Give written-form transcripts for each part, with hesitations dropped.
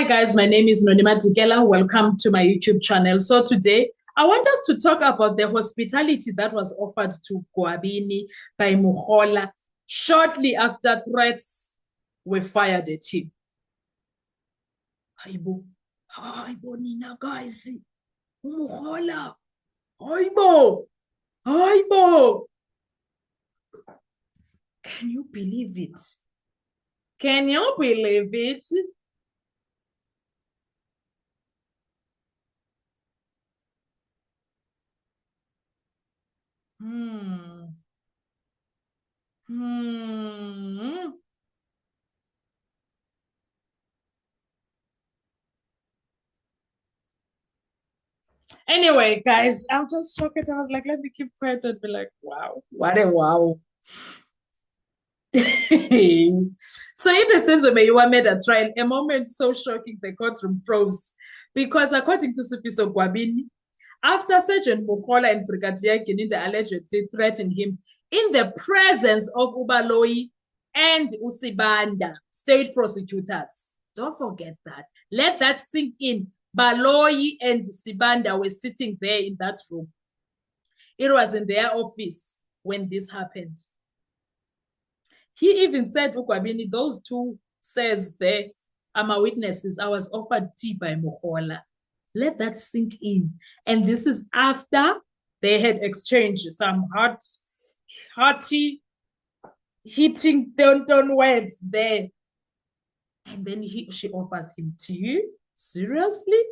Hi guys, my name is Nonima Dikela. Welcome to my YouTube channel. So today, I want us to talk about the hospitality that was offered to Gwabini by Mukhola shortly after threats were fired at him. Hayibo, hayibo nina guys, Mukhola, hayibo, hayibo. Can you believe it? Can you believe it? Hmm. Hmm. Anyway, guys, I'm just shocked. I was like, let me keep quiet and be like, wow, what a wow. So, in the sense of Meyiwa made a trial, a moment so shocking the courtroom froze. Because according to Sufiso Gwabini, after Sergeant Mukhola and Brigadier Gininda allegedly threatened him in the presence of Ubaloyi and Usibanda, state prosecutors. Don't forget that. Let that sink in. Baloyi and Sibanda were sitting there in that room. It was in their office when this happened. He even said, Ukwabini, those two says there are my witnesses. I was offered tea by Mukhola. Let that sink in. And this is after they had exchanged some hearty, hitting don't words there. And then she offers him tea. Seriously?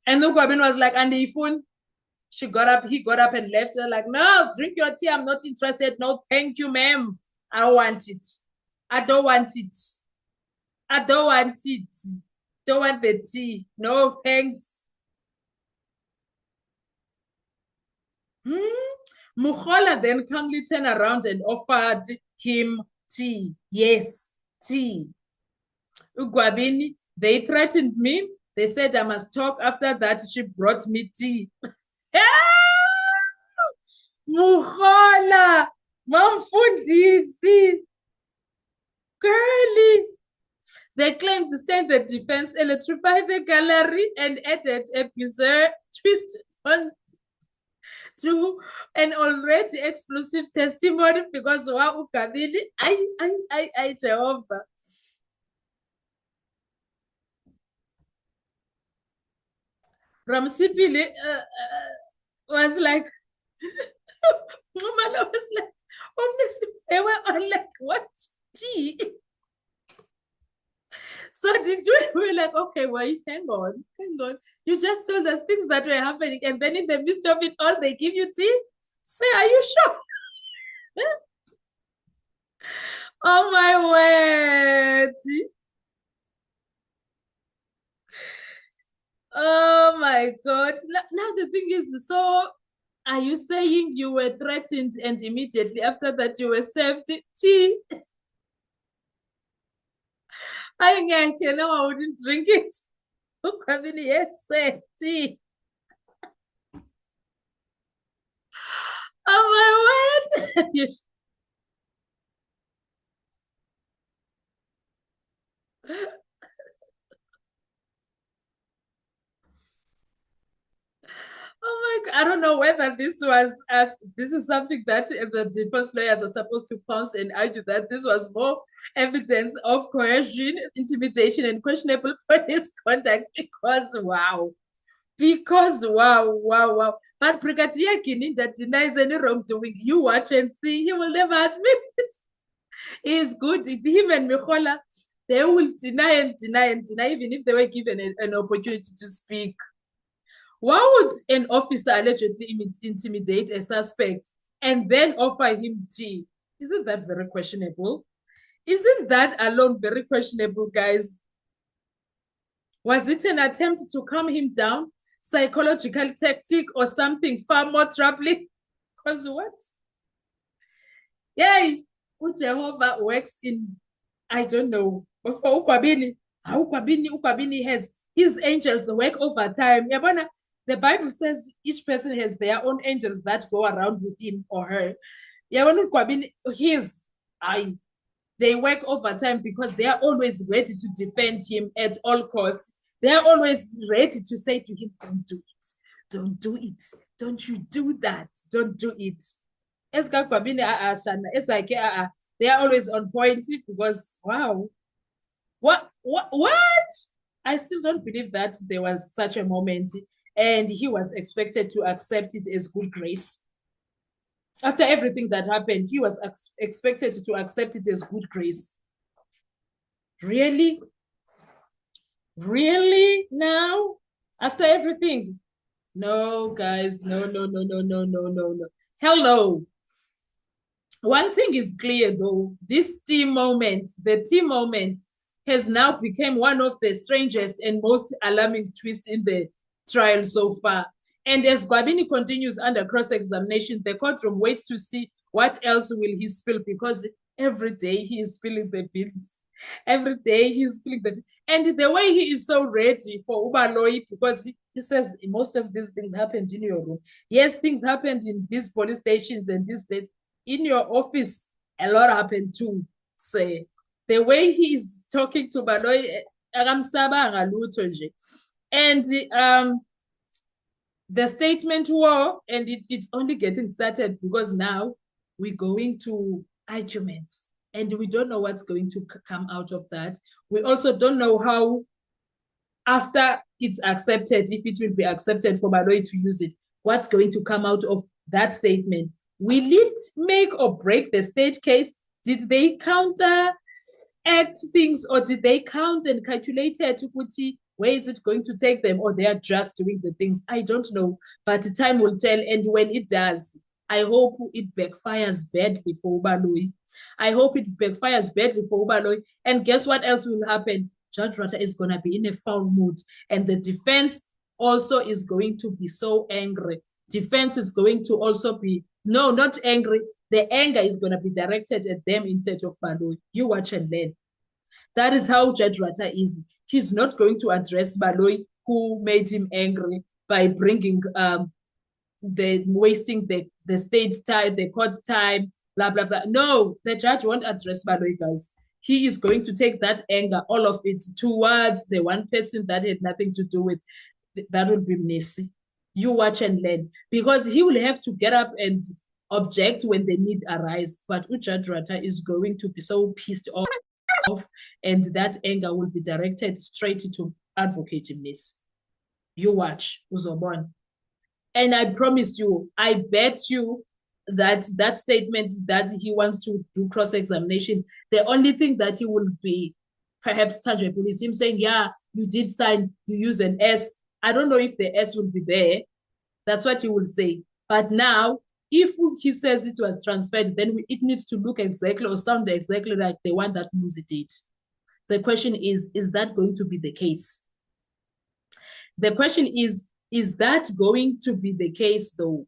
And Ukwabini was like, and the phone. He got up and left her like, no, drink your tea. I'm not interested. No, thank you, ma'am. I want it. I don't want it. I don't want it. Don't want the tea. No, thanks. Mukhola then calmly turned around and offered him tea. Yes, tea. Ugwabini, they threatened me. They said I must talk. After that, she brought me tea. Mukhola, Mamfundisi, girly. They claimed to stand the defense, electrify the gallery, and added a bizarre twist on to an already explosive testimony because wa Ugabini, I, Jehovah. Ramsipili was like, Mama was like, they were all like, what? Tea? So did you we were like, okay, wait, hang on, hang on. You just told us things that were happening, and then in the midst of it all, they give you tea? Say, are you sure? Oh my word. Oh my God. Now the thing is, so are you saying you were threatened and immediately after that you were served tea? I know I wouldn't drink it. Yes, sir, tea. Oh my word. Oh my God. I don't know whether this was as this is something that the defense lawyers are supposed to pounce and argue that this was more evidence of coercion, intimidation, and questionable police conduct because wow. Because wow, wow, wow. But Brigadier Gininda denies any wrongdoing. You watch and see, he will never admit it. He is good. Him and Mukhola, they will deny and deny and deny, even if they were given an opportunity to speak. Why would an officer allegedly intimidate a suspect and then offer him tea? Isn't that very questionable? Isn't that alone very questionable, guys? Was it an attempt to calm him down? Psychological tactic or something far more troubling? Because what? Yay! Jehovah works in, I don't know. But for Ukwabini has his angels work over time. The Bible says each person has their own angels that go around with him or her. Ukwabini, his, I, they work overtime because they are always ready to defend him at all costs. They are always ready to say to him, don't do it. Don't do it. Don't you do that. Don't do it. It's like, they are always on point because, wow. What? I still don't believe that there was such a moment and he was expected to accept it as good grace. After everything that happened, he was expected to accept it as good grace. Really? Really? Now? After everything? No, guys. No, no, no, no, no, no, no, no. Hell no. One thing is clear though, this tea moment, the tea moment, has now become one of the strangest and most alarming twists in the trial so far. And as Gwabini continues under cross-examination, the courtroom waits to see what else will he spill, because every day he is spilling the beans. Every day he's spilling the beans. And the way he is so ready for Ubaloyi, because he says most of these things happened in your room. Yes, things happened in these police stations and this place. In your office, a lot happened too. Say the way he is talking to Baloyi, and the statement war, and it's only getting started because now we're going to arguments and we don't know what's going to come out of that. We also don't know how, after it's accepted, if it will be accepted for Baloyi to use it, what's going to come out of that statement. Will it make or break the state case? Did they counteract things, or did they count and calculate it? Where is it going to take them, or they are just doing the things? I don't know, but time will tell. And when it does, I hope it backfires badly for Ubaloyi. I hope it backfires badly for Ubaloyi. And guess what else will happen? Judge Rata is going to be in a foul mood, and the defense also is going to be so angry. Defense is going to also be, no, not angry. The anger is going to be directed at them instead of Baloyi. You watch and learn. That is how Judge Rata is. He's not going to address Baloyi, who made him angry by bringing wasting the state's time, the court's time, blah, blah, blah. No, the judge won't address Baloyi, guys. He is going to take that anger, all of it, towards the one person that had nothing to do with. That will be messy. You watch and learn, because he will have to get up and object when the need arises. But Judge Rata is going to be so pissed off, and that anger will be directed straight to Advocate Miss. You watch, Uzobon. And I promise you, I bet you that that statement that he wants to do cross-examination, the only thing that he will be perhaps tangible is him saying, yeah, you did sign, you use an S. I don't know if the S will be there. That's what he will say. But now, if he says it was transferred, then it needs to look exactly or sound exactly like the one that Muzi did. The question is that going to be the case? The question is that going to be the case though?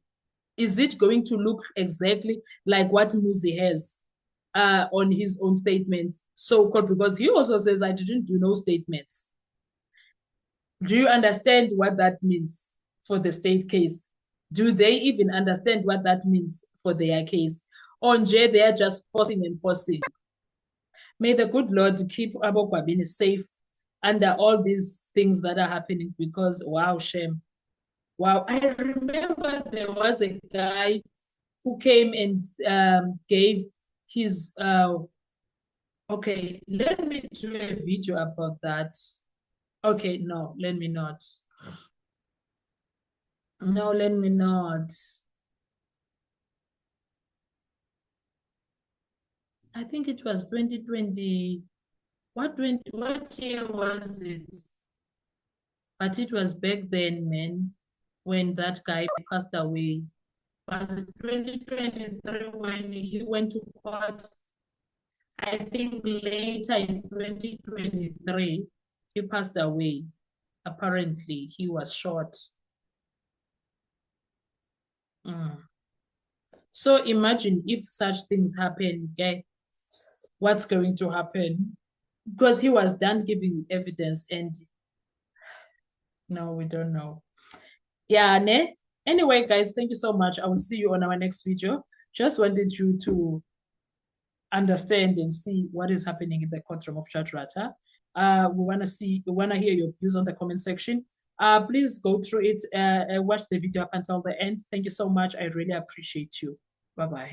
Is it going to look exactly like what Muzi has on his own statements, so-called? Because he also says, I didn't do no statements. Do you understand what that means for the state case? Do they even understand what that means for their case? On J, they are just forcing and forcing. May the good Lord keep Abo Gwabini safe under all these things that are happening, because wow, shame. Wow, I remember there was a guy who came and gave his, okay, let me do a video about that. Okay, no, let me not. No, let me not. I think it was 2020. What year was it? But it was back then, man, when that guy passed away. Was it 2023 when he went to court? I think later in 2023, he passed away. Apparently, he was shot. So imagine if such things happen, okay? What's going to happen? Because he was done giving evidence, and no, we don't know. Yeah, ne? Anyway, guys, thank you so much. I will see you on our next video. Just wanted you to understand and see what is happening in the courtroom of Judge Rata. We want to hear your views on the comment section. Please go through it, watch the video up until the end. Thank you so much. I really appreciate you. Bye-bye.